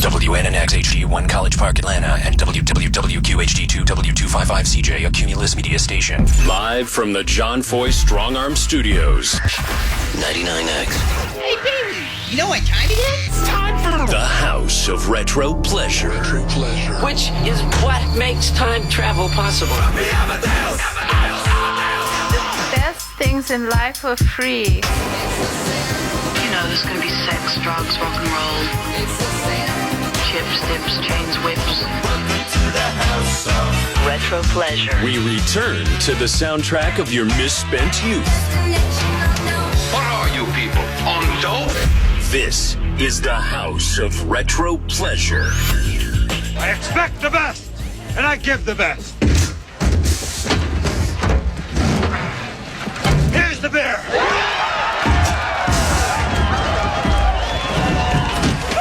WNNX HD1 College Park, Atlanta, and WWWQHD2 W255CJ, a Cumulus media station. Live from the John Foy Strong Arm Studios. 99X. Hey, baby, you know what time it is? It's time for The House of Retro Pleasure. Which is what makes time travel possible. Best things in life are free. You know, there's going to be sex, drugs, rock and roll. Chips, dips, chains, whips. Retro Pleasure. We return to the soundtrack of your misspent youth. What are you people, on dope? This is the House of Retro Pleasure. I expect the best, and I give the best. Here's the beer.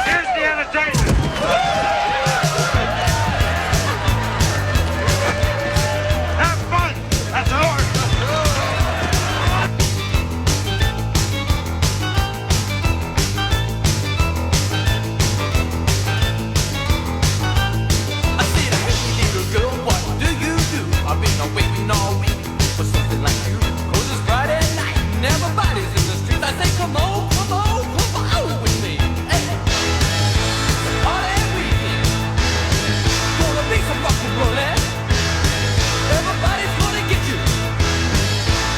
Here's the entertainment. Have fun at the horse. I said, hey, little girl, what do you do? I've been waiting all week for something like you. 'Cause it's Friday night and everybody's in the streets. I say, come on with me. Hey, it's a party weekend. Gonna be some rock and rollin'. Everybody's gonna get you.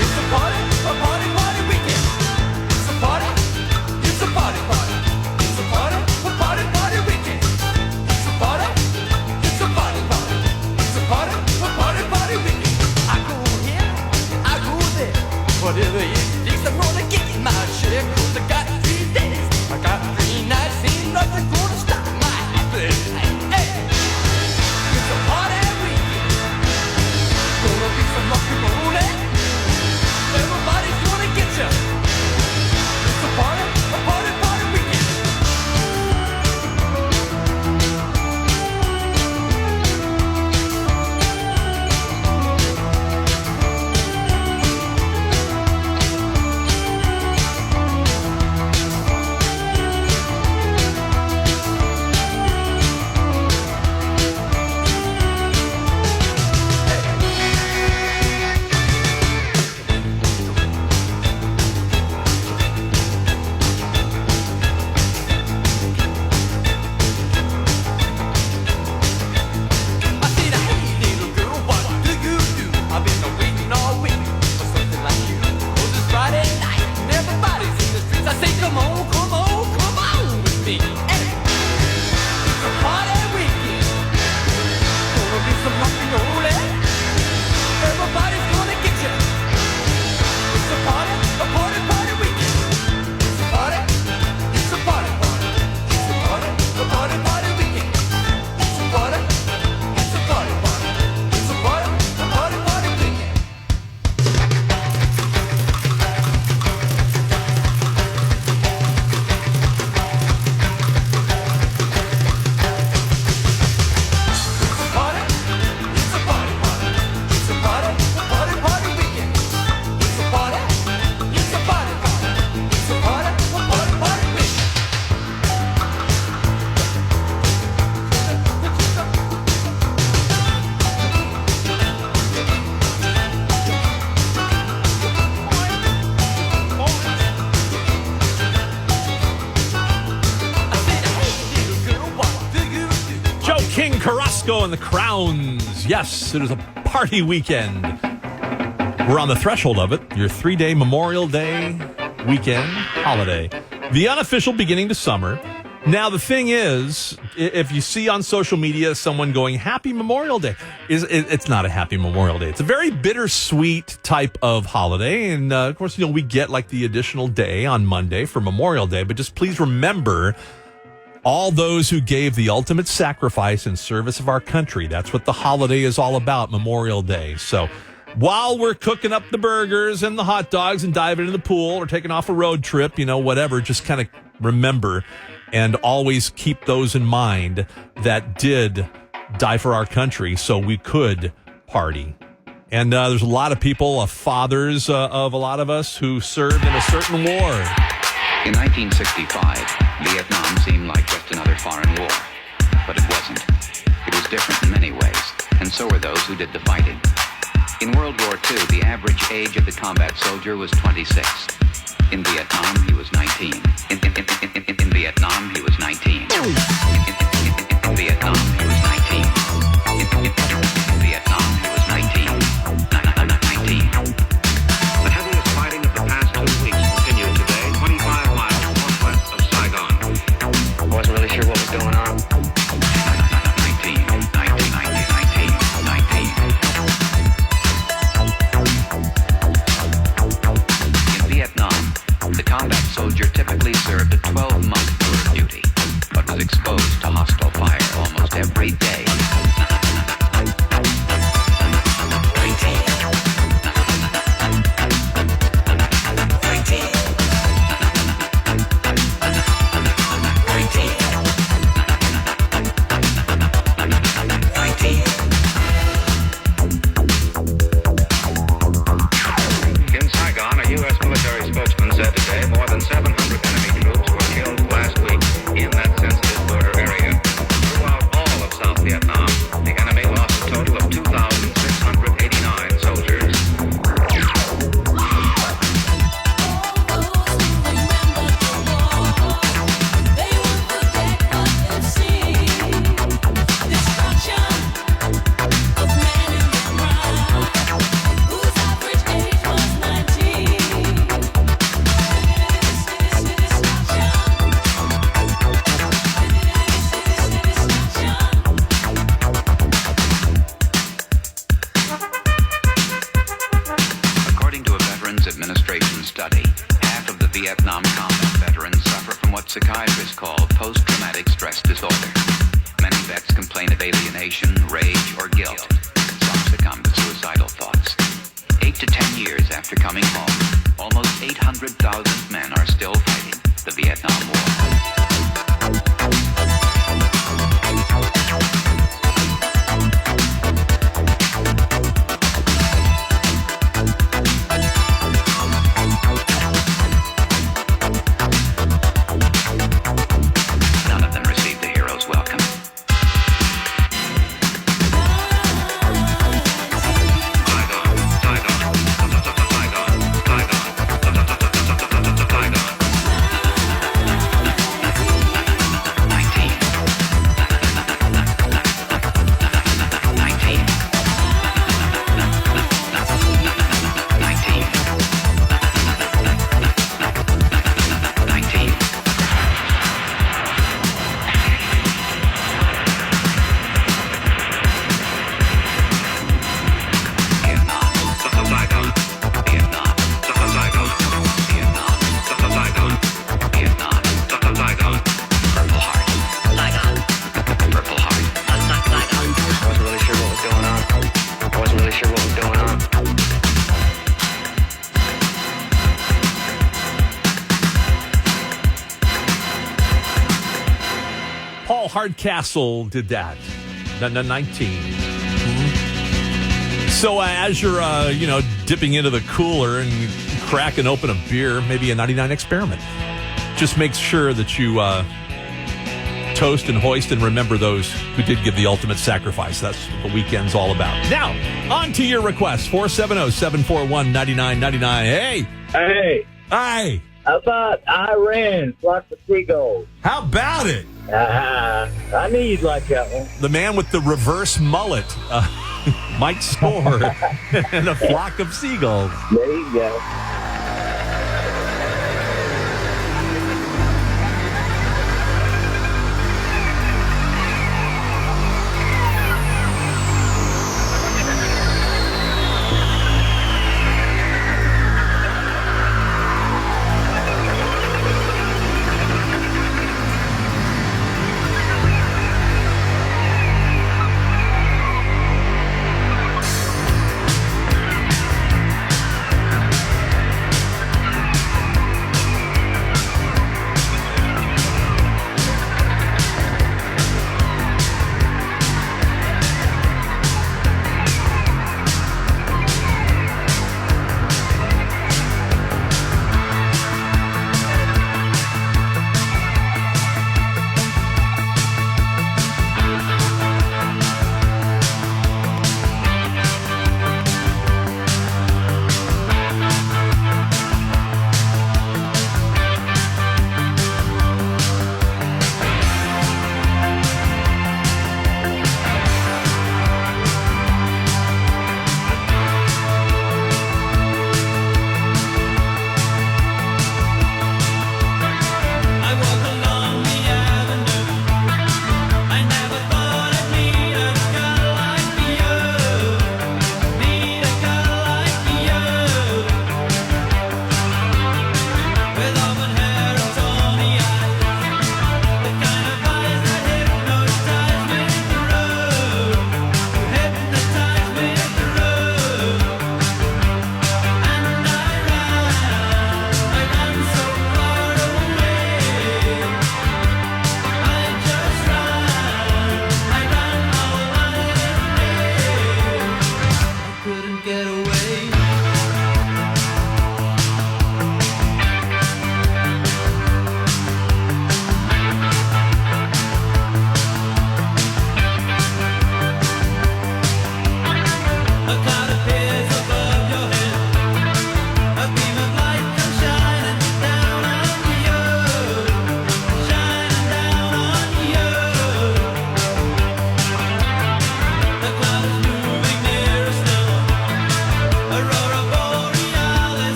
It's a party weekend. It's a party weekend. It's a party weekend. It's a party weekend. I go here, I go there. Whatever it takes, I'm gonna get in my share. 'Cause I got 3 days, I got 3 nights. Ain't nothing gonna stop my happiness. Hey, it's a party weekend. Gonna be some rock and rollin'. Everybody's gonna get you. It's a party weekend. I said, hey, little girl, what do you do? I've been waiting all week for something like you. 'Cause it's Friday night and everybody's in the streets. I say, come on with me. Hey, it's a party weekend. Gonna be some rock and rollin'. Everybody's gonna get you. It's a party weekend. It's a party weekend. It's a party weekend. It's a party weekend. Joe King Carrasco and the Crowns. Yes, it is a party weekend. We're on the threshold of it. Your 3-day Memorial Day weekend holiday. The unofficial beginning to summer. Now, the thing is, if you see on social media someone going, Happy Memorial Day, it's not a Happy Memorial Day. It's a very bittersweet type of holiday. And, of course, we get like the additional day on Monday for Memorial Day. But just please remember all those who gave the ultimate sacrifice in service of our country. That's what the holiday is all about, Memorial Day. So while we're cooking up the burgers and the hot dogs and diving into the pool or taking off a road trip, whatever, just kind of remember and always keep those in mind that did die for our country so we could party. And there's a lot of people, fathers of a lot of us who served in a certain war. In 1965, Vietnam seemed like just another foreign war. But it wasn't. It was different in many ways, and so were those who did the fighting. In World War II, the average age of the combat soldier was 26. In Vietnam, he was 19. In Vietnam, he was 19. In Vietnam, he was 19. In Vietnam, he was 19. 19. The heaviest fighting of the past 2 weeks continued today, 25 miles northwest of Saigon. I wasn't really sure what was going on. 19. In Vietnam, the combat soldier typically served a 12-month tour of duty, but was exposed to hostile fire almost every day. 19. In Saigon, a U.S. military spokesman said today more than 700 enemy troops were killed last week in that sensitive border area. Throughout all of South Vietnam, the enemy lost a total of 2,689 soldiers. According to a Veterans Administration study, half of the Vietnam combat veterans suffer from what psychiatrists call post-traumatic stress disorder. Many vets complain of alienation, rage, or guilt. Some succumb to suicidal thoughts. 8 to 10 years after coming home, almost 800,000 men are still fighting the Vietnam War. None of them received the hero's welcome. Paul Hardcastle did that. 19. So as you're, dipping into the cooler and cracking open a beer, maybe a 99 experiment. Just make sure that you toast and hoist and remember those who did give the ultimate sacrifice. That's what the weekend's all about. Now, on to your request. 470-741-9999. Hey. Hey. Hi. How about Iran, Flocks of Seagulls? How about it? I knew you'd like that one. The man with the reverse mullet, Mike Storr, and a flock of seagulls. There you go.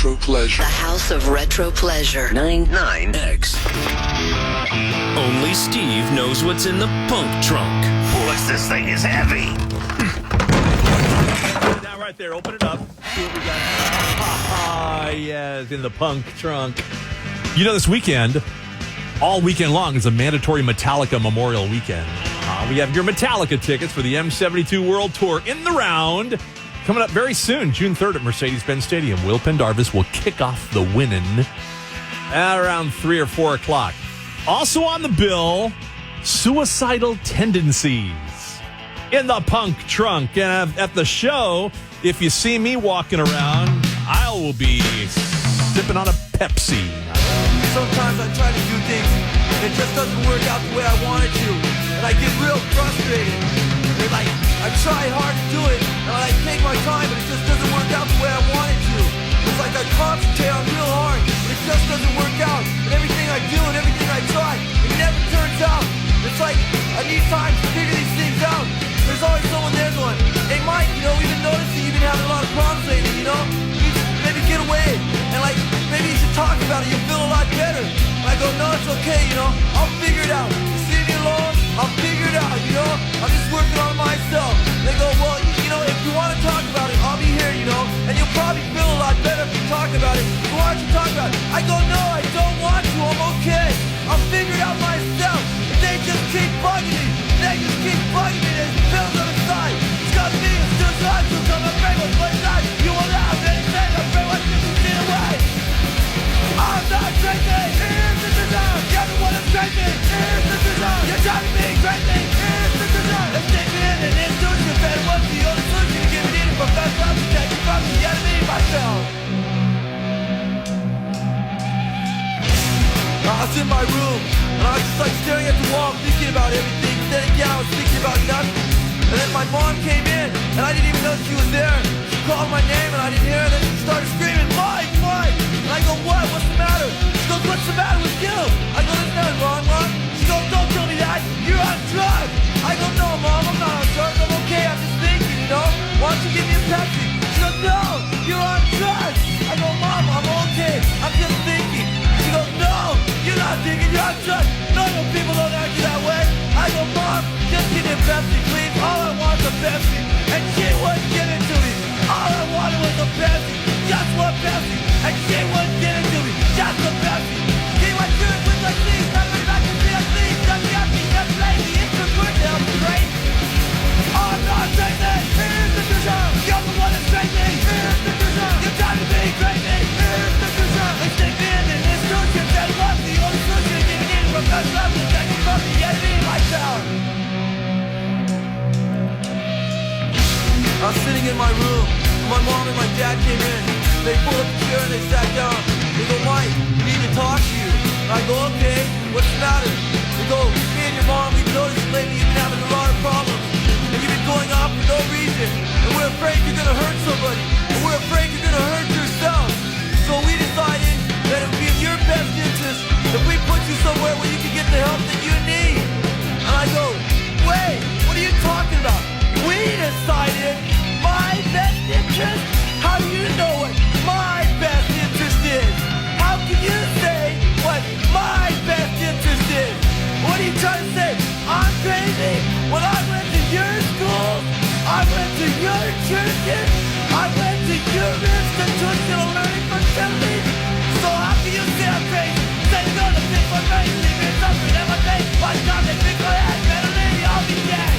Retro Pleasure. The House of Retro Pleasure. 99X. Only Steve knows what's in the punk trunk. Boys, this thing is heavy. Now, right there, open it up. See what we got. Yes, in the punk trunk. You know, this weekend, all weekend long, is a mandatory Metallica Memorial Weekend. We have your Metallica tickets for the M72 World Tour in the round. Coming up very soon, June 3rd at Mercedes-Benz Stadium. Will Pendarvis will kick off the winning at around 3 or 4 o'clock. Also on the bill, Suicidal Tendencies in the punk trunk. And at the show, if you see me walking around, I will be sipping on a Pepsi. Sometimes I try to do things and it just doesn't work out the way I want it to. And I get real frustrated. And like, I try hard to do it and I take my time, but it just doesn't work out the way I want it to. It's like I concentrate on real hard, but it just doesn't work out. And everything I do and everything I try, it never turns out. It's like I need time to figure these things out. There's always someone there going, hey Mike, you know, we've been noticing you've been having a lot of problems lately, you know? You should maybe get away and like, maybe you should talk about it, you'll feel a lot better. And I go, no, it's okay, you know, I'll figure it out. You see me alone, I'll figure it out, you know? I'm just working on myself. They go, well, you know, if you want to talk about it, I'll be here, you know? And you'll probably feel a lot better if you talk about it. So why don't you talk about it? I go, no, I don't want to, I'm okay. I'll figure it out myself. If they just keep bugging me, they just keep bugging me, there's pills on the side. It's got me, it's just hard to come and bring what's my side. You won't have anything, I'm afraid what you can get away. I'm not crazy, here's the design. You're the one that's crazy, here's the design. You're trying to be crazy, here's the design. Let's take me in and introduce you, better what's the only solution to give it in from best love to take you from the enemy myself. I was in my room, and I was just like staring at the wall, thinking about everything. Then again, I was thinking about nothing. And then my mom came in, and I didn't even know she was there. She called my name, and I didn't hear her, and then she started screaming, Mike, Mike! And I go, what? What's the matter? She goes, what's the matter with you? I go, there's nothing wrong, Mom. She goes, don't tell me that. You're on drugs. I go, no, Mom, I'm not on drugs. I'm okay. I'm just thinking, you know? Why don't you give me a Pepsi? She goes, no, you're on drugs. I go, Mom, I'm okay. I'm just thinking. She goes, no, you're not thinking. You're on drugs. Normal people don't act that way. I go, Mom, just give me a Pepsi, please. All I want is a Pepsi. And she wouldn't give it to me. All I wanted was a Pepsi. Just one Pepsi. And she wouldn't give it to me. Just a Pepsi. Give my shirt with my sleeves. Not really like to see a sleeve. Just got me, just lazy. It's a good hell, great. I'm not crazy. Here's the design. You're the one that's crazy. Here's the design. You're trying to be crazy. Here's the design. Let's take me in and instruction. That was the only solution to get in from God's love. To take you from the enemy myself. I was sitting in my room. My mom and my dad came in. They pulled up a chair and they sat down. They go, Mike, we need to talk to you. And I go, okay, what's the matter? They go, me and your mom, we've noticed lately you've been having a lot of problems. And you've been going off for no reason. And we're afraid you're going to hurt somebody. And we're afraid you're going to hurt yourself. So we decided that it would be in your best interest if we put you somewhere where you can get the help that you need. And I go, wait, what are you talking about? We decided my best interest? How do you know what my best interest is? How can you say what my best interest is? What are you trying to say? I'm crazy? When I went to your school, I went to your churches, I went to your institutional learning facilities. So how can you say I'm crazy? Say you're gonna pick my face, leave me something in my face. By the time they pick my head, better lady, I'll be dead.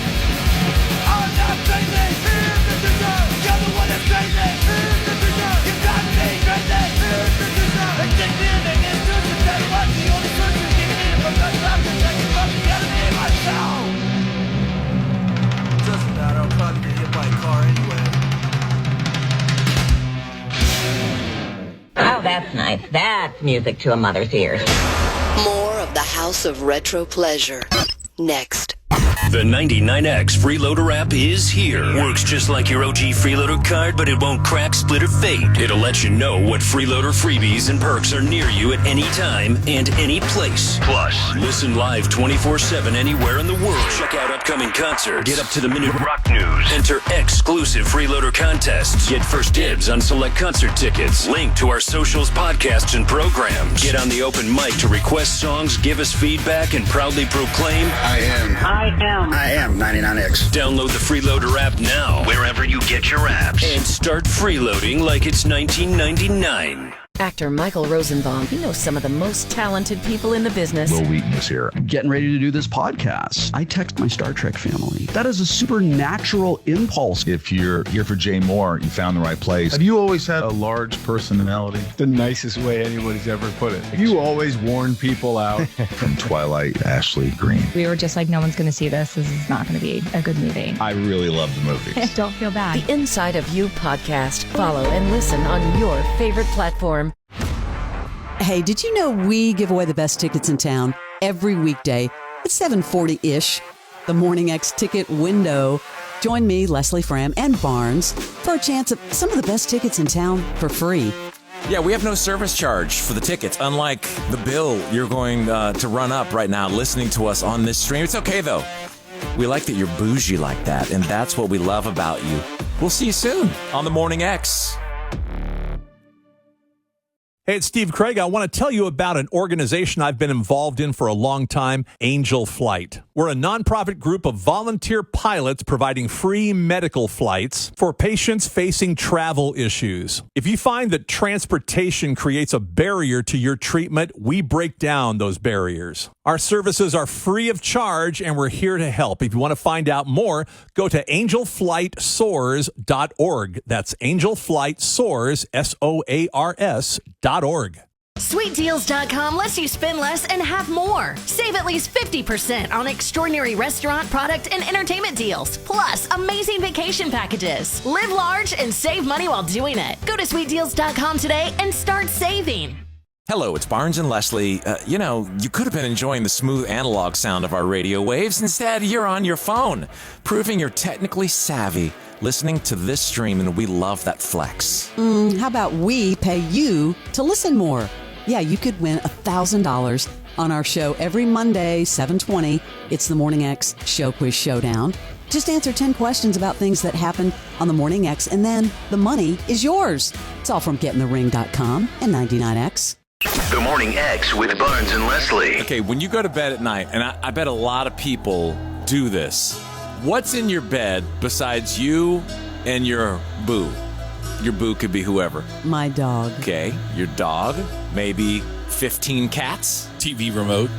I'm not crazy. Here's the design. You're the one that's crazy. Here's the design. You got me crazy. Here's the design. They take me in and introduce you. Tell you what, the only solution is giving in from God's love to take you from the enemy myself. Doesn't matter. I'll probably get hit by a car anyway. Oh, that's nice. That's music to a mother's ears. More of the House of Retro Pleasure. Next. The 99X Freeloader app is here. Works just like your OG Freeloader card, but it won't crack, split, or fade. It'll let you know what Freeloader freebies and perks are near you at any time and any place. Plus, listen live 24/7 anywhere in the world. Check out upcoming concerts. Get up-to-the-minute rock news. Enter exclusive Freeloader contests. Get first dibs on select concert tickets. Link to our socials, podcasts, and programs. Get on the open mic to request songs, give us feedback, and proudly proclaim, I am 99X. Download the Freeloader app now, wherever you get your apps, and start freeloading like it's 1999. Actor Michael Rosenbaum. He knows some of the most talented people in the business. Will Wheaton is here. I'm getting ready to do this podcast. I text my Star Trek family. That is a supernatural impulse. If you're here for Jay Moore, you found the right place. Have you always had a large personality? The nicest way anybody's ever put it. You always warn people out. From Twilight, Ashley Green. We were just like, no one's going to see this. This is not going to be a good movie. I really love the movies. Don't feel bad. The Inside of You podcast. Follow and listen on your favorite platform. Hey, did you know we give away the best tickets in town every weekday at 7:40-ish? The Morning X ticket window. Join me, Leslie Fram, and Barnes for a chance at some of the best tickets in town for free. Yeah, we have no service charge for the tickets, unlike the bill you're going to run up right now listening to us on this stream. It's okay, though. We like that you're bougie like that, and that's what we love about you. We'll see you soon on The Morning X. Hey, it's Steve Craig. I want to tell you about an organization I've been involved in for a long time, Angel Flight. We're a nonprofit group of volunteer pilots providing free medical flights for patients facing travel issues. If you find that transportation creates a barrier to your treatment, we break down those barriers. Our services are free of charge, and we're here to help. If you want to find out more, go to angelflightsoars.org. That's angelflightsoars, SOARS.org. SweetDeals.com lets you spend less and have more. Save at least 50% on extraordinary restaurant, product, and entertainment deals. Plus, amazing vacation packages. Live large and save money while doing it. Go to SweetDeals.com today and start saving. Hello, it's Barnes and Leslie. You could have been enjoying the smooth analog sound of our radio waves. Instead, you're on your phone, proving you're technically savvy, listening to this stream, and we love that flex. How about we pay you to listen more? Yeah, you could win $1,000 on our show every Monday, 7:20. It's the Morning X Show Quiz Showdown. Just answer 10 questions about things that happened on the Morning X, and then the money is yours. It's all from gettingthering.com and 99X. The Morning X with Barnes and Leslie. Okay, when you go to bed at night, and I bet a lot of people do this, what's in your bed besides you and your boo? Your boo could be whoever. My dog. Okay, your dog, maybe 15 cats. TV remote.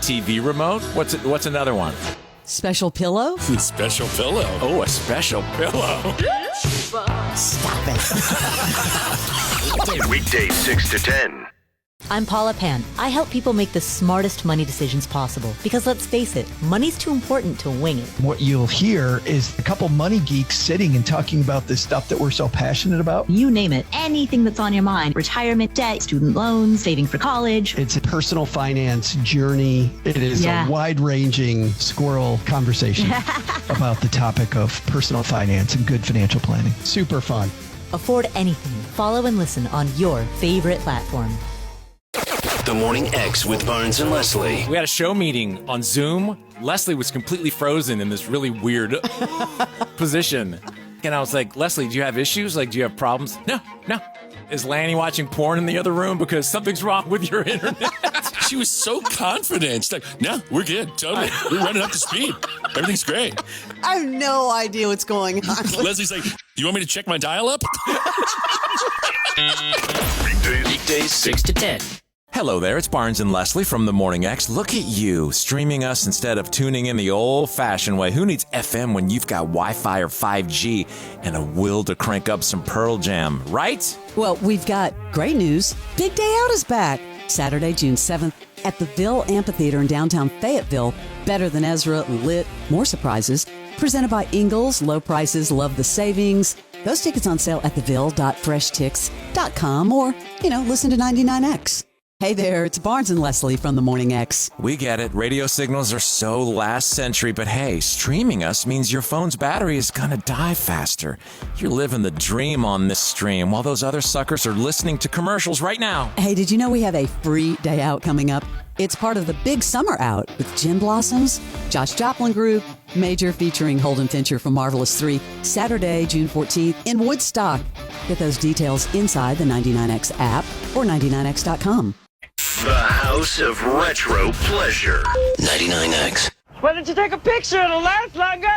TV remote? What's another one? Special pillow? Special pillow. Oh, a special pillow. Stop it. Weekdays 6 to 10. I'm Paula Pan. I help people make the smartest money decisions possible because let's face it, money's too important to wing it. What you'll hear is a couple money geeks sitting and talking about this stuff that we're so passionate about. You name it, anything that's on your mind. Retirement, debt, student loans, saving for college. It's a personal finance journey. It is a wide-ranging squirrel conversation about the topic of personal finance and good financial planning. Super fun. Afford anything. Follow and listen on your favorite platform. The Morning X with Barnes and Leslie. We had a show meeting on Zoom. Leslie was completely frozen in this really weird position. And I was like, Leslie, do you have issues? Like, do you have problems? No. Is Lanny watching porn in the other room because something's wrong with your internet? She was so confident. She's like, no, we're good. Totally. We're running up to speed. Everything's great. I have no idea what's going on. Leslie's like, you want me to check my dial-up? Weekdays 6 to 10. Hello there, it's Barnes and Leslie from The Morning X. Look at you, streaming us instead of tuning in the old-fashioned way. Who needs FM when you've got Wi-Fi or 5G and a will to crank up some Pearl Jam, right? Well, we've got great news. Big Day Out is back. Saturday, June 7th at the Ville Amphitheater in downtown Fayetteville. Better Than Ezra, lit, more surprises. Presented by Ingalls, low prices, love the savings. Those tickets on sale at theville.freshticks.com or, listen to 99X. Hey there, it's Barnes and Leslie from the Morning X. We get it. Radio signals are so last century, but hey, streaming us means your phone's battery is gonna die faster. You're living the dream on this stream while those other suckers are listening to commercials right now. Hey, did you know we have a free day out coming up? It's part of the big summer out with Gin Blossoms, Josh Joplin Group, Major featuring Holden Fincher from Marvelous 3, Saturday, June 14th in Woodstock. Get those details inside the 99X app or 99X.com. The House of Retro Pleasure. 99X. Why don't you take a picture? It'll last longer.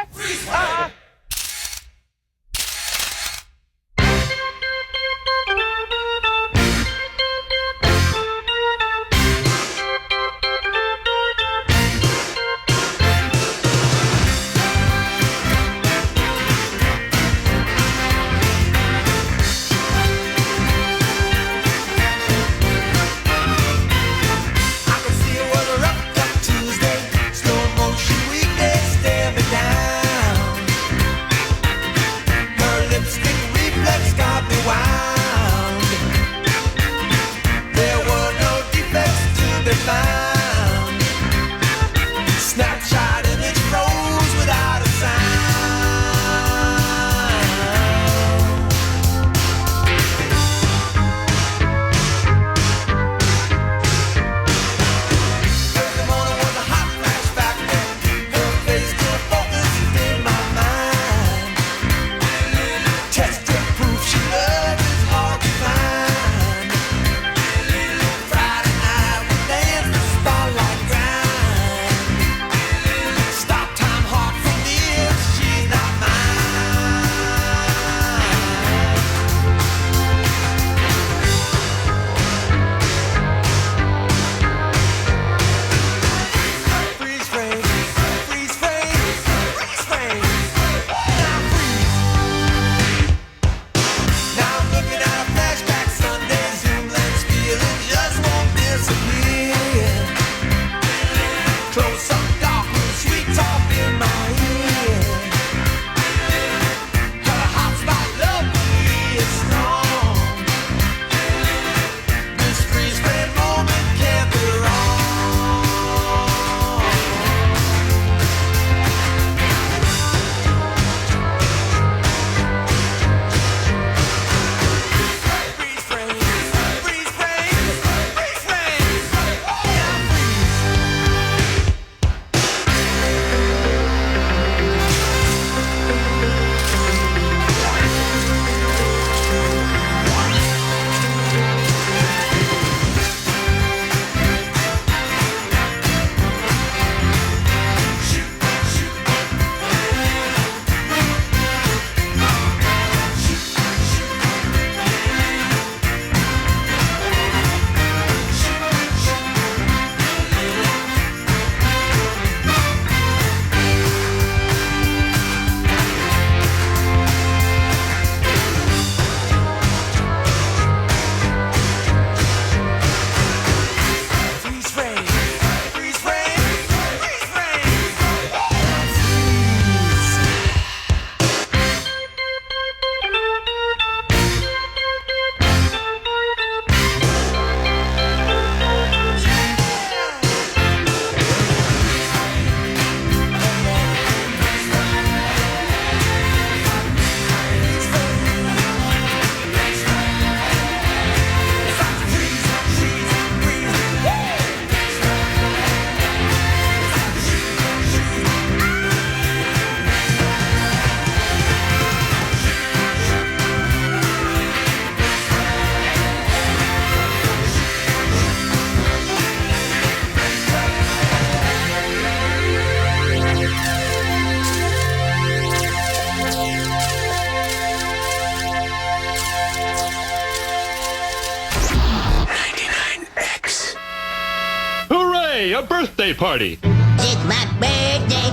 A birthday party. It's my birthday,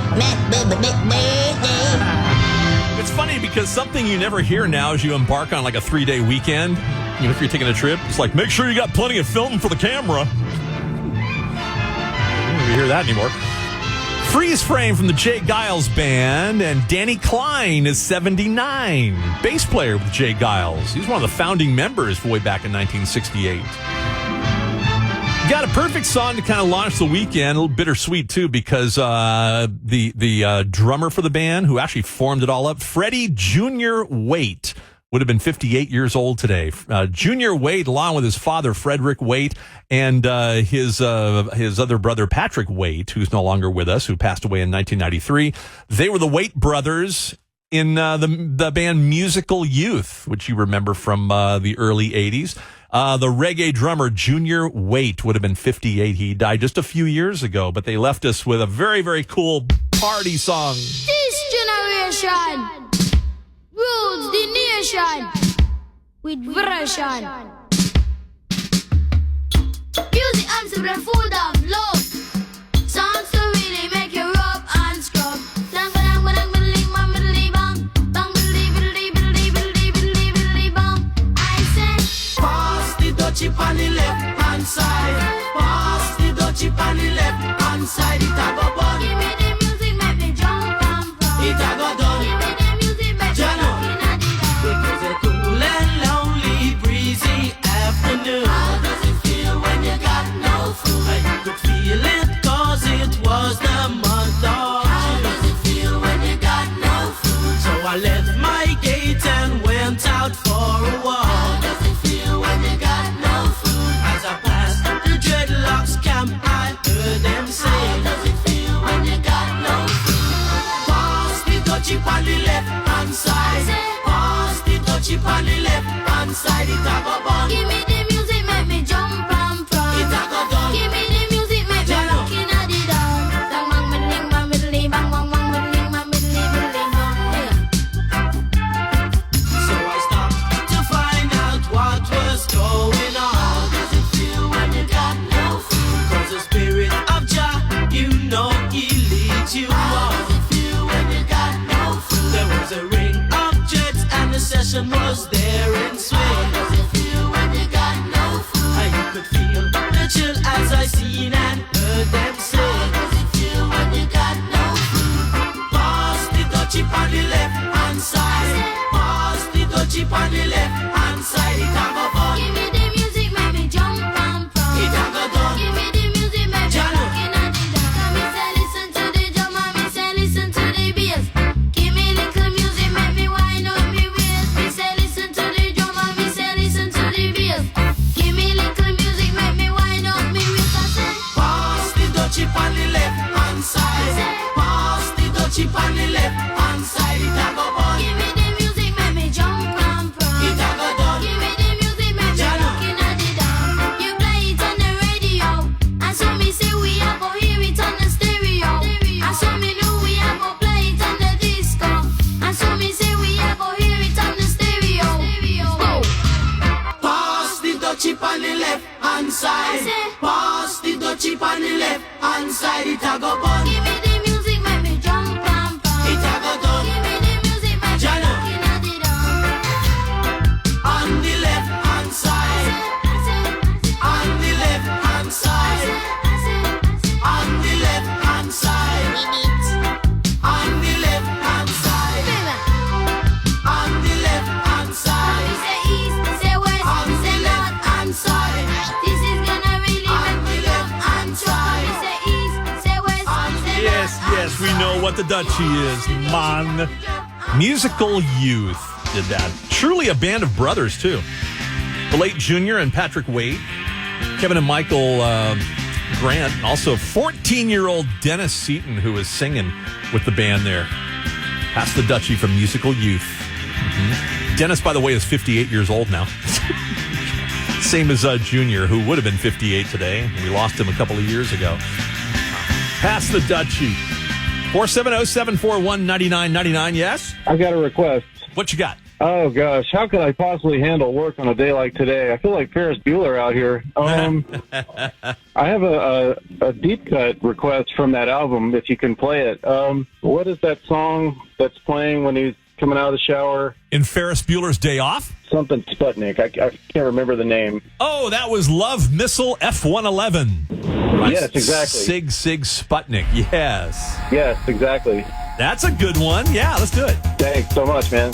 It's funny because something you never hear now as you embark on like a 3-day weekend, even if you're taking a trip, it's like, make sure you got plenty of film for the camera. You don't hear that anymore. Freeze Frame from the Jay Giles Band, and Danny Klein is 79, bass player with Jay Giles. He's one of the founding members way back in 1968. Got a perfect song to kind of launch the weekend. A little bittersweet, too, because the drummer for the band, who actually formed it all up, Freddie Jr. Waite, would have been 58 years old today. Junior Waite, along with his father, Frederick Waite, and his other brother, Patrick Waite, who's no longer with us, who passed away in 1993. They were the Waite brothers in the band Musical Youth, which you remember from the early 80s. The reggae drummer, Junior Waite, would have been 58. He died just a few years ago, but they left us with a very, very cool party song. This generation rules the nation with version. Music and the food of love. Songs to really make you rub and scrub. Chip on the left hand side. Pass the dutchie on the left hand side. It a go bun. Give me the music, make me jump and prance. It a go done. Give me the music, make me looking at the dance. It was a cool and lonely, breezy afternoon. How does it feel when you got no food? I could feel it 'cause it was the month of June. How does it feel when you got no food? So I left my gate and went out for a walk. How does it feel when you got no food? As I passed the dreadlocks camp, I heard them say, how does it feel when you got no food? pass the dutchie on the left hand side. Pass the dutchie on the left hand side. It a go bun. Give me the music, make me jump and prance. It a go done. Give me the music, make me looking at the dance. Bang bang middling, bang middling, bang bang bang middling, bang middling, middling, bang. So I stopped to find out what was going on. How does it feel when you got no food? 'Cause the spirit of Jah, you know he leads you How on. does it feel when you got no food? There was a ring of jets and the session was there in How swing. does it feel when you got no food? And you could feel the chill as I seen and heard them How say, does it feel when you got no food? pass the dutchie on the left hand side. Pass the dutchie on the left hand side. It a go fun. Give me the music, make me jump and prance. It a go done. Give me the music, make me Jano. looking at the dance. Come me say listen to the drum and me say listen to the bass. Give me little music, make me wind up me waist. Me say listen to the drum and me say listen to the bass. Give me little music, make me wind up me waist. I say Pass the dutchie on the left hand side. Pass the dutchie on the left hand side. It a go bun. give me the music, make me jump and prance. It a go done. Give me the music, make me Jano. looking at the dance. You play it on the radio, and so me say we a go hear it on the stereo. And so me know we a go play it on the disco. And so me say we a go hear it on the stereo. Oh. Pass the dutchie on the left hand side. Pass the dutchie on the left hand side. It a go bun. Give me the music, make me jump and prance. It a go done. Give me the music, make me Jano. looking at the dance. On the left hand side. On the left hand side. On the left hand side. On the left hand side. On the left hand side. Me say east, say west, On me say the north left hand and side. south. This is gonna really On make me the jump left and hand shout. Me side. say east, say west, On say the Yes, north yes, and we know what the Dutchie is, man. Musical Youth did that. Truly a band of brothers, too. The late Junior and Patrick Waite, Kevin and Michael Grant, and also 14-year-old Dennis Seaton, who was singing with the band there. That's the Dutchie from Musical Youth. Dennis, by the way, is 58 years old now. Same as Junior, who would have been 58 today. We lost him a couple of years ago. Pass the Dutchie. 470-741-9999, yes? I got a request. What you got? Oh, gosh. How could I possibly handle work on a day like today? I feel like Ferris Bueller out here. I have a deep cut request from that album, if you can play it. What is that song that's playing when he's coming out of the shower? In Ferris Bueller's Day Off? Something Sputnik. I can't remember the name. Oh, that was Love Missile F-111. Yes, exactly. Sig Sputnik, yes. Yes, exactly. That's a good one. Yeah, let's do it. Thanks so much, man.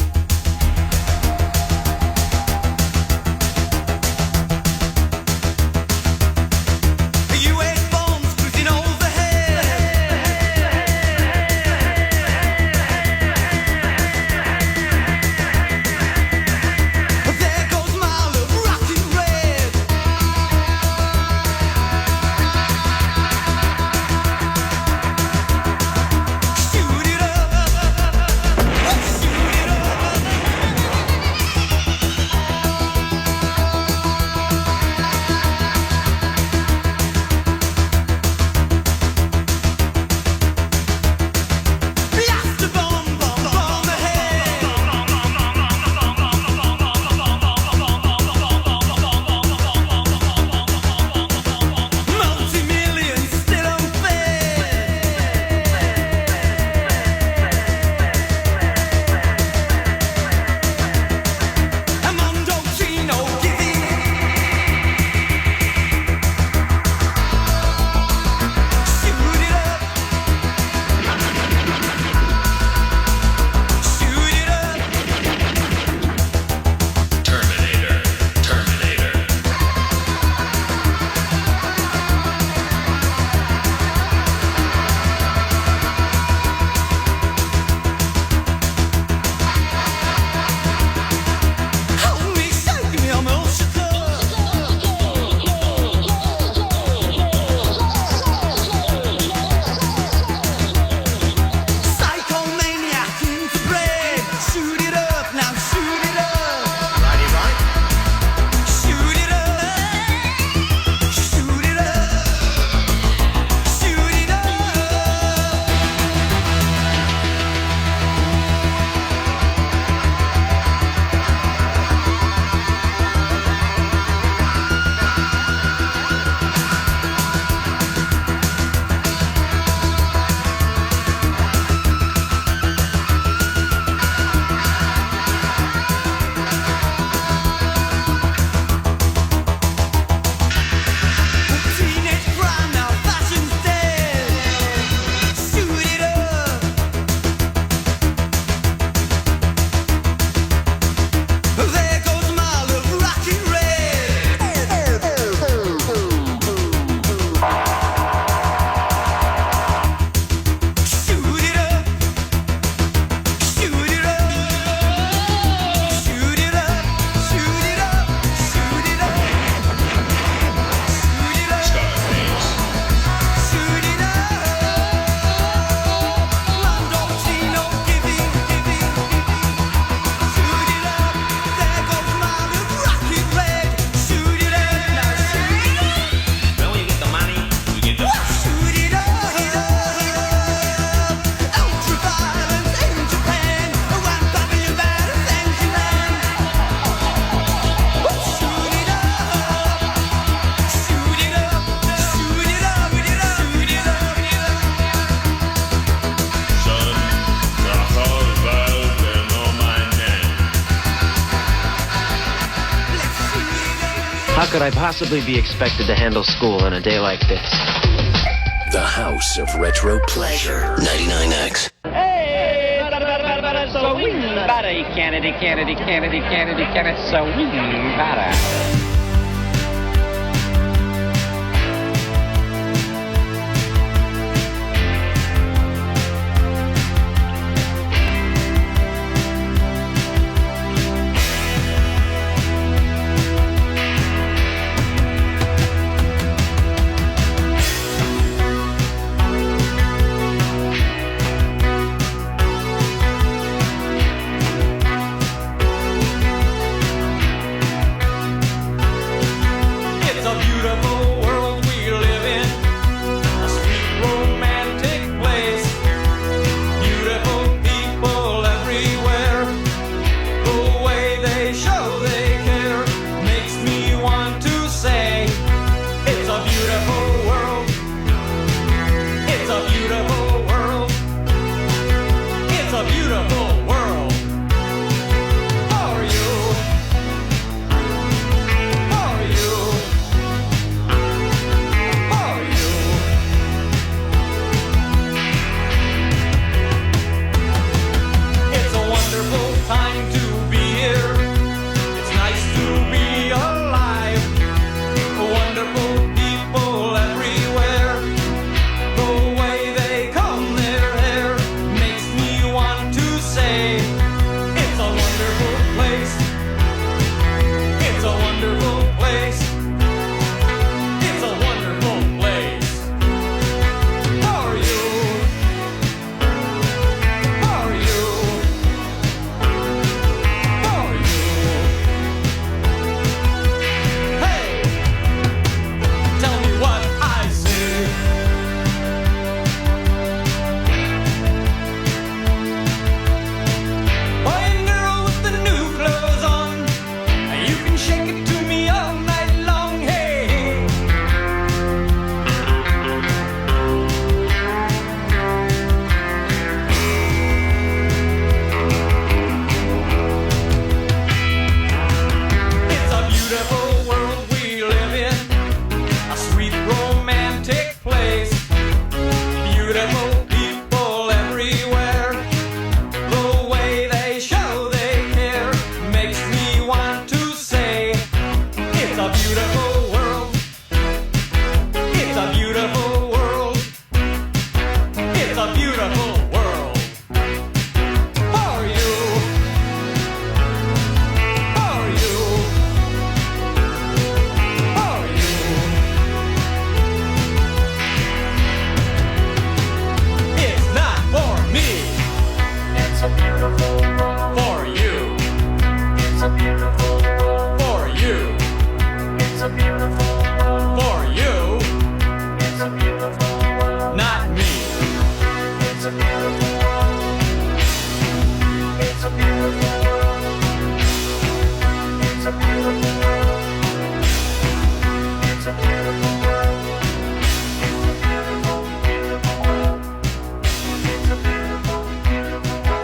could I possibly be expected to handle school on a day like this? The House of Retro Pleasure, 99X. Hey, so we better, Kennedy, so we better.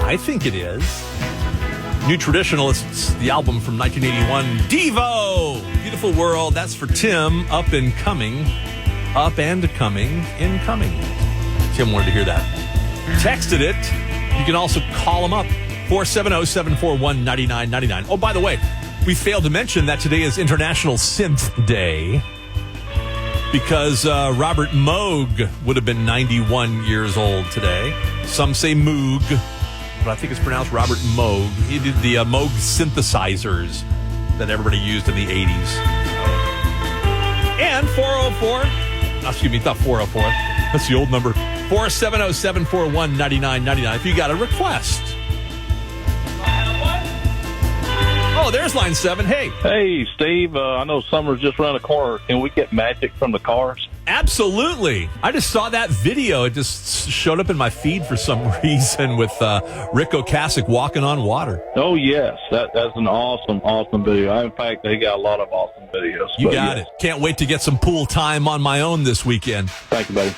I think it is. New Traditionalists, the album from 1981, Devo, Beautiful World. That's for Tim, up and coming, incoming. Tim wanted to hear that. Texted it. You can also call him up, 470-741-9999. Oh, by the way, we failed to mention that today is International Synth Day because Robert Moog would have been 91 years old today. Some say Moog, but I think it's pronounced Robert Moog. He did the Moog synthesizers that everybody used in the 80s. And 404, that's the old number, 470-741-9999 if you got a request. Oh, there's line 7. Hey. Hey, Steve. I know summer's just around the corner. Can we get magic from the Cars? Absolutely. I just saw that video. It just showed up in my feed for some reason with Rick Ocasek walking on water. Oh, yes. That's an awesome video. In fact, they got a lot of awesome videos. You got it. Can't wait to get some pool time on my own this weekend. Thank you, buddy.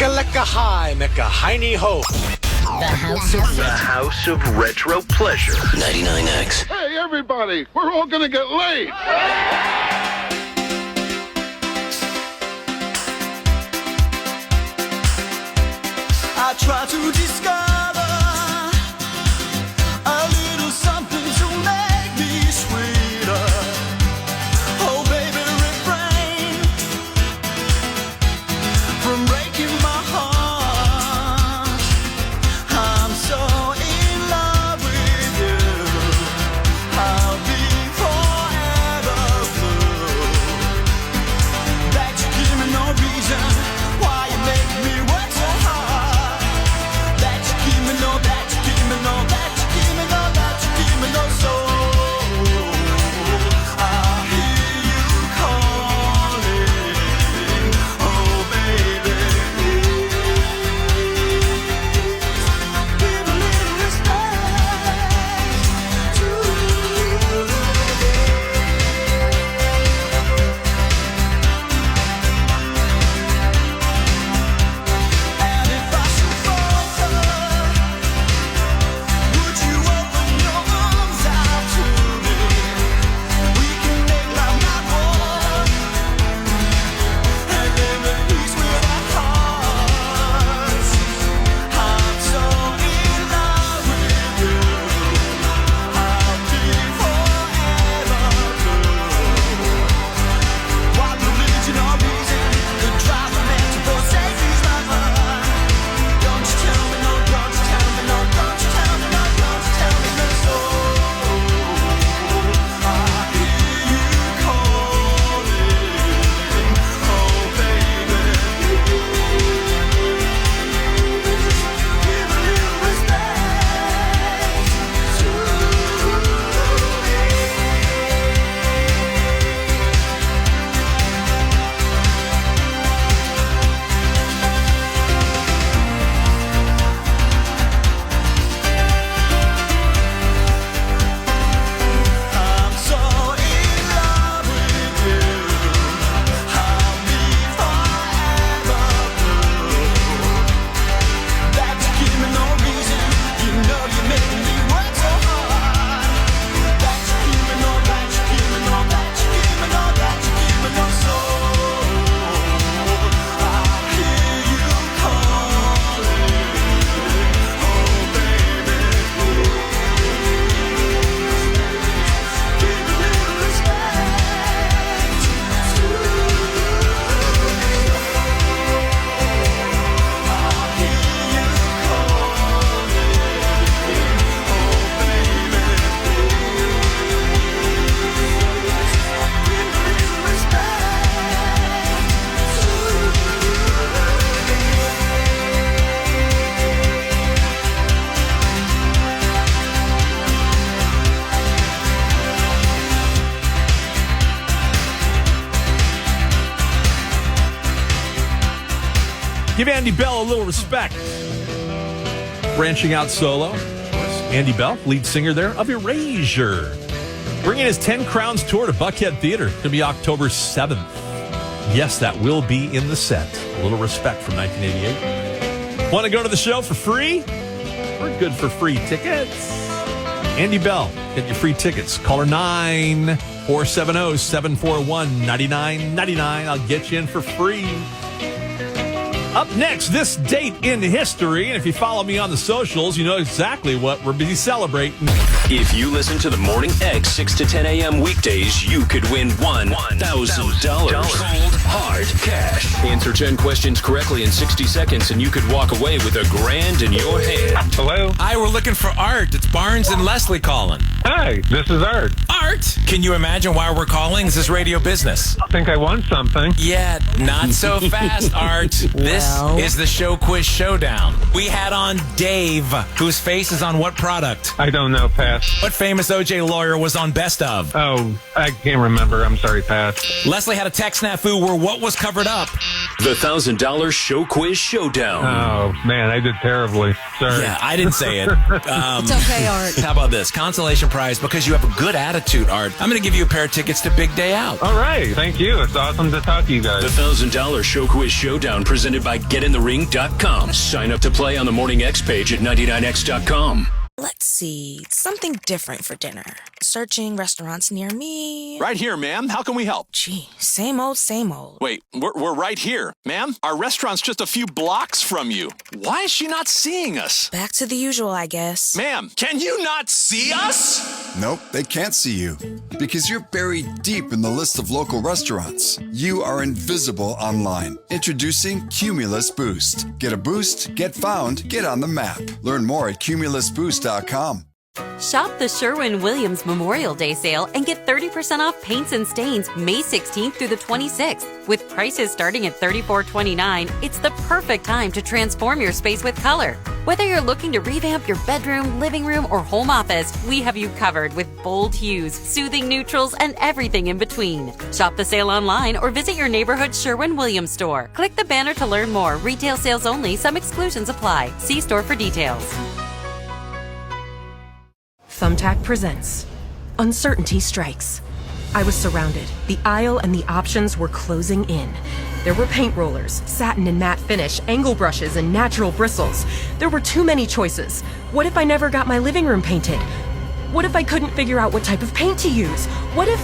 Mecca high, Mecca heiny ho. The House of Retro Pleasure. 99X. Hey, everybody, we're all going to get laid. I try to discover a little something to make me sweeter. Oh, baby, refrain from breaking my heart. I'm so in love with you. I'll be forever blue. That you give me no reason why you make me work so hard. That you give me no, that you give me no, that you give me no, that you give me no soul. I hear you calling, oh baby, please give a little respect to And if I should falter, would you open your arms out to me? We can make love not war, and live at peace with our hearts. I'm so in love with you. I'll be forever blue. What religion or reason could drive a man to forsake his lover? Don't you tell me no, don't you tell me no, don't you tell me no, don't you tell me no soul. I hear you calling, oh baby, give a little respect to I'm so in love with you. I'll be forever blue. That you give me no reason. You know you make me work so hard. That you give me no, that you give me no, that you give me no, that you give me no soul. I hear you calling, oh baby, give a little respect to I hear you calling, oh baby, give a little Give Andy Bell a little respect. Branching out solo. Andy Bell, lead singer there of Erasure. Bringing his 10 Crowns tour to Buckhead Theater. It's going to be October 7th. Yes, that will be in the set. A little respect from 1988. Want to go to the show for free? We're good for free tickets. Andy Bell, get your free tickets. Caller 9-470-741-9999. I'll get you in for free. Up next, this date in history. And if you follow me on the socials, you know exactly what we're busy celebrating. If you listen to the Morning X 6 to 10 a.m. weekdays, you could win $1,000 cold hard cash. Answer 10 questions correctly in 60 seconds, and you could walk away with $1,000 in your hand. Hello? Hi, we're looking for Art. It's Barnes and Leslie calling. Hi, this is Art. Art? Can you imagine why we're calling? Is this radio business? I think I won something. Yeah, not so fast, Art. This is the Show Quiz Showdown. We had on Dave, whose face is on what product? I don't know, Pat. What famous OJ lawyer was on Best Of? Oh, I can't remember. I'm sorry, Pat. Leslie had a tech snafu where what was covered up? The $1,000 Show Quiz Showdown. Oh, man, I did terribly. Sorry. Yeah, I didn't say it. It's okay, Art. How about this? Consolation prize because you have a good attitude, Art. I'm going to give you a pair of tickets to Big Day Out. All right. Thank you. It's awesome to talk to you guys. The $1,000 Show Quiz Showdown presented by GetInTheRing.com. Sign up to play on the Morning X page at 99x.com. Let's see. Something different for dinner. Searching restaurants near me. Right here, ma'am. How can we help? Gee, same old, same old. Wait, we're right here. Ma'am, our restaurant's just a few blocks from you. Why is she not seeing us? Back to the usual, I guess. Ma'am, can you not see us? Nope, they can't see you. Because you're buried deep in the list of local restaurants. You are invisible online. Introducing Cumulus Boost. Get a boost, get found, get on the map. Learn more at cumulusboost.com. Shop the Sherwin-Williams Memorial Day sale and get 30% off paints and stains May 16th through the 26th. With prices starting at $34.29, it's the perfect time to transform your space with color. Whether you're looking to revamp your bedroom, living room, or home office, we have you covered with bold hues, soothing neutrals, and everything in between. Shop the sale online or visit your neighborhood Sherwin-Williams store. Click the banner to learn more. Retail sales only. Some exclusions apply. See store for details. Thumbtack presents Uncertainty Strikes. I was surrounded. The aisle and the options were closing in. There were paint rollers, satin and matte finish, angle brushes, and natural bristles. There were too many choices. What if I never got my living room painted? What if I couldn't figure out what type of paint to use? What if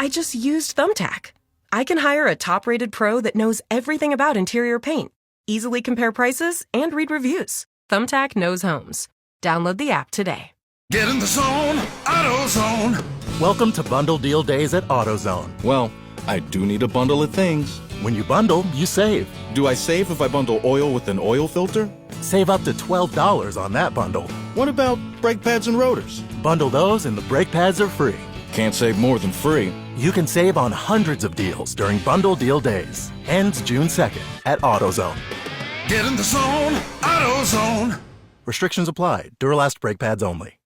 I just used Thumbtack? I can hire a top-rated pro that knows everything about interior paint, easily compare prices, and read reviews. Thumbtack knows homes. Download the app today. Get in the zone, AutoZone. Welcome to Bundle Deal Days at AutoZone. Well, I do need a bundle of things. When you bundle, you save. Do I save if I bundle oil with an oil filter? Save up to $12 on that bundle. What about brake pads and rotors? Bundle those and the brake pads are free. Can't save more than free. You can save on hundreds of deals during Bundle Deal Days. Ends June 2nd at AutoZone. Get in the zone, AutoZone. Restrictions apply. Duralast brake pads only.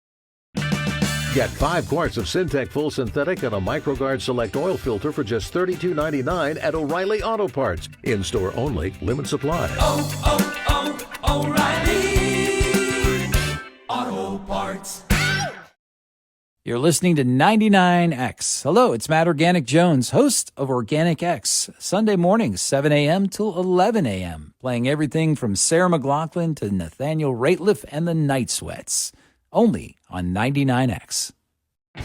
Get 5 quarts of Syntec Full Synthetic and a MicroGuard Select Oil Filter for just $32.99 at O'Reilly Auto Parts. In-store only. Limit supply. O'Reilly Auto Parts. You're listening to 99X. Hello, it's Matt Organic Jones, host of Organic X. Sunday mornings, 7 a.m. till 11 a.m. Playing everything from Sarah McLachlan to Nathaniel Rateliff and the Night Sweats. Only on 99X.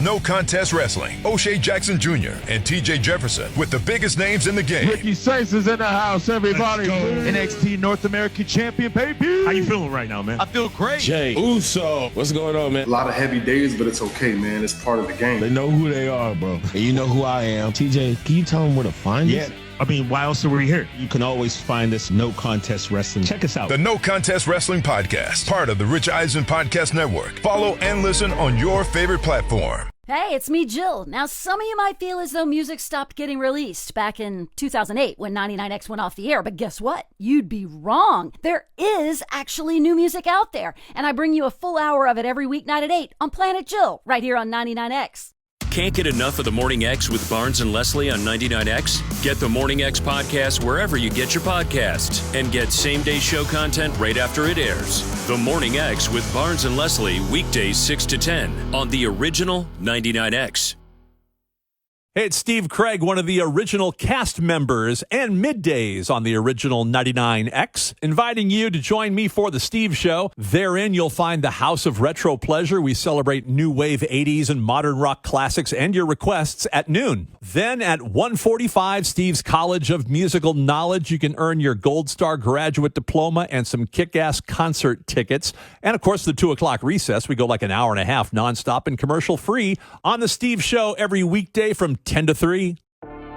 No Contest Wrestling. O'Shea Jackson Jr. and TJ Jefferson with the biggest names in the game. Ricky Sykes is in the house, everybody. NXT North American Champion, baby. How you feeling right now, man? I feel great. Jay Uso. What's going on, man? A lot of heavy days, but it's okay, man. It's part of the game. They know who they are, bro. And you know who I am. TJ, can you tell them where to find us? Yeah. I mean, why else are we here? You can always find us, No Contest Wrestling. Check us out. The No Contest Wrestling Podcast, part of the Rich Eisen Podcast Network. Follow and listen on your favorite platform. Hey, it's me, Jill. Now, some of you might feel as though music stopped getting released back in 2008 when 99X went off the air, but guess what? You'd be wrong. There is actually new music out there, and I bring you a full hour of it every weeknight at 8 on Planet Jill, right here on 99X. Can't get enough of the Morning X with Barnes and Leslie on 99X? Get the Morning X podcast wherever you get your podcasts and get same-day show content right after it airs. The Morning X with Barnes and Leslie, weekdays 6 to 10 on the original 99X. Hey, it's Steve Craig, one of the original cast members and middays on the original 99X, inviting you to join me for the Steve Show. Therein, you'll find the House of Retro Pleasure. We celebrate new wave 80s and modern rock classics and your requests at noon. Then at 1:45, Steve's College of Musical Knowledge. You can earn your Gold Star graduate diploma and some kick-ass concert tickets. And, of course, the 2 o'clock recess. We go like an hour and a half nonstop and commercial-free on the Steve Show every weekday from 10 to 3.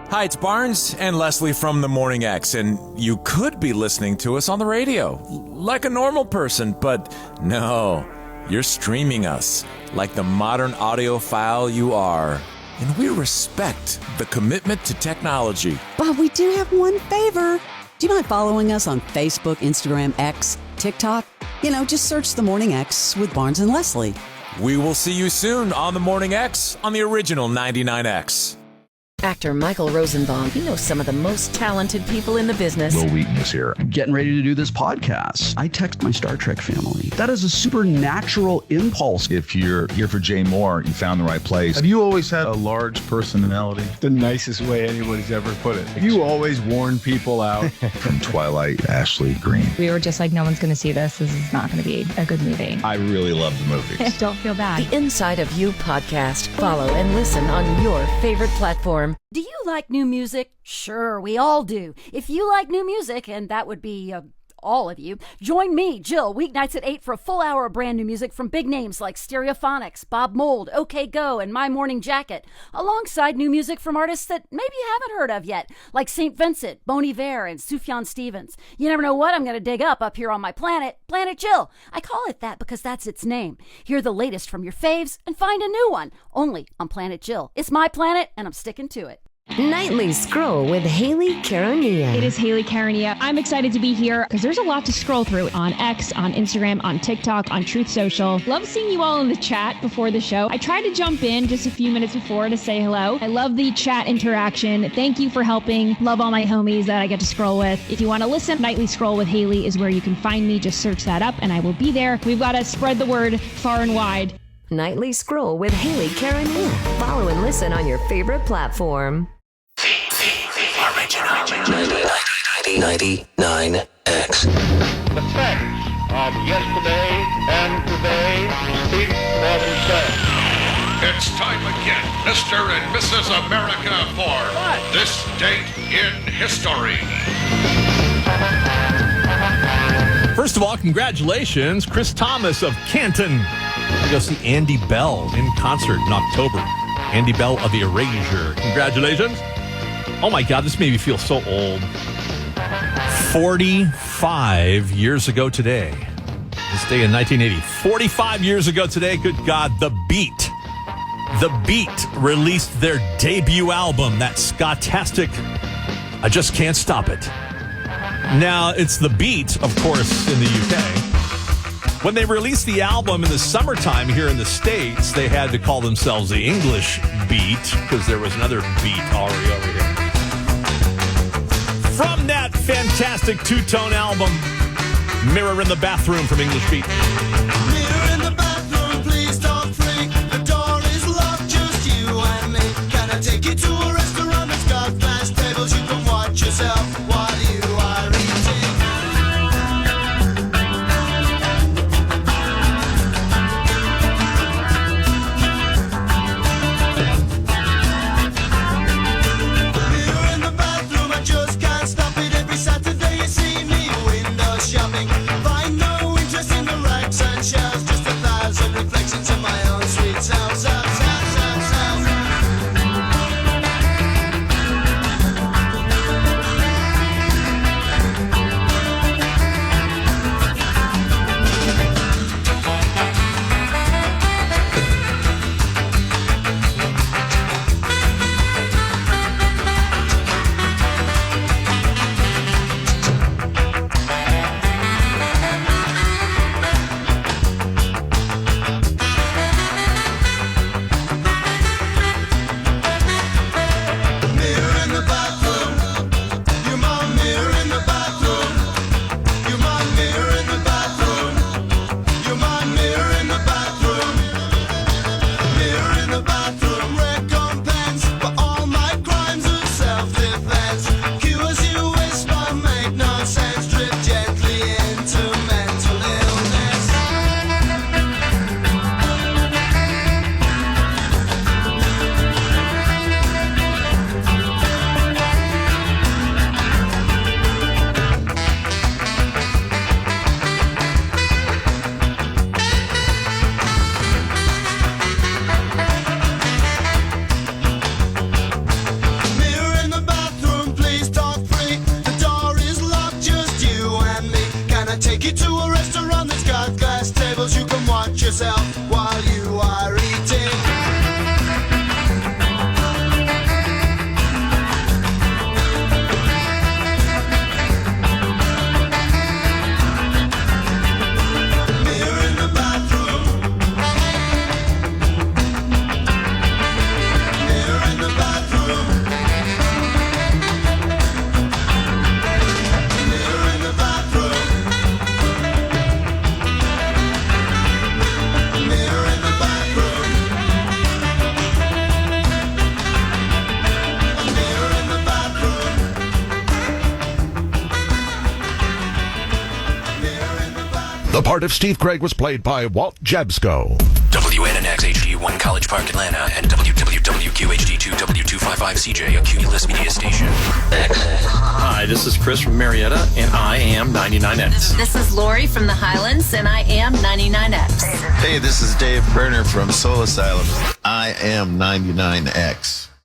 Hi, it's Barnes and Leslie from The Morning X, and you could be listening to us on the radio, like a normal person, but no, you're streaming us like the modern audiophile you are. And we respect the commitment to technology. But we do have one favor. Do you mind following us on Facebook, Instagram, X, TikTok? Just search The Morning X with Barnes and Leslie. We will see you soon on The Morning X on the original 99X. Actor Michael Rosenbaum. He knows some of the most talented people in the business. Will Wheaton is here. I'm getting ready to do this podcast. I text my Star Trek family. That is a supernatural impulse. If you're here for Jay Moore, you found the right place. Have you always had a large personality? The nicest way anybody's ever put it. You always warn people out. From Twilight, Ashley Green. We were just like, no one's going to see this. This is not going to be a good movie. I really love the movie. Don't feel bad. The Inside of You podcast. Follow and listen on your favorite platform. Do you like new music? Sure, we all do. If you like new music, and that would be all of you, join me, Jill, weeknights at 8 for a full hour of brand new music from big names like Stereophonics, Bob Mould, OK Go, and My Morning Jacket, alongside new music from artists that maybe you haven't heard of yet, like St. Vincent, Bon Iver, and Sufjan Stevens. You never know what I'm going to dig up here on my planet, Planet Jill. I call it that because that's its name. Hear the latest from your faves and find a new one, only on Planet Jill. It's my planet, and I'm sticking to it. Nightly Scroll with Haley Carania. It is Haley Carania. I'm excited to be here because there's a lot to scroll through on X, on Instagram, on TikTok, on Truth Social. Love seeing you all in the chat before the show. I tried to jump in just a few minutes before to say hello. I love the chat interaction. Thank you for helping. Love all my homies that I get to scroll with. If you want to listen, Nightly Scroll with Haley is where you can find me. Just search that up and I will be there. We've got to spread the word far and wide. Nightly Scroll with Haley Carania. Follow and listen on your favorite platform. Original 99X. The facts of yesterday and today speak for themselves. It's time again, Mr. and Mrs. America, for This Date in History. First of all, congratulations, Chris Thomas of Canton. You go see Andy Bell in concert in October. Andy Bell of Erasure. Congratulations. Oh my God, this made me feel so old. 45 years ago today. This day in 1980. 45 years ago today, good God, The Beat. The Beat released their debut album, that Scott-tastic I Just Can't Stop It. Now, it's The Beat, of course, in the UK. When they released the album in the summertime here in the States, they had to call themselves the English Beat because there was another beat already over here. From that fantastic two-tone album, Mirror in the Bathroom from English Beat. Mirror in the bathroom, please don't freak. The door is locked, just you and me. Can I take you to a restaurant that's got glass tables? You can watch yourself while you are Saturday you see me window shopping. Find no interest in the racks and shelves. The part of Steve Craig was played by Walt Jabsco. WNNX HD1 College Park, Atlanta, and WWWQHD2 W255CJ, a Cumulus media station. Hi, this is Chris from Marietta, and I am 99X. This is Lori from the Highlands, and I am 99X. Hey, this is Dave Berner from Soul Asylum. I am 99X.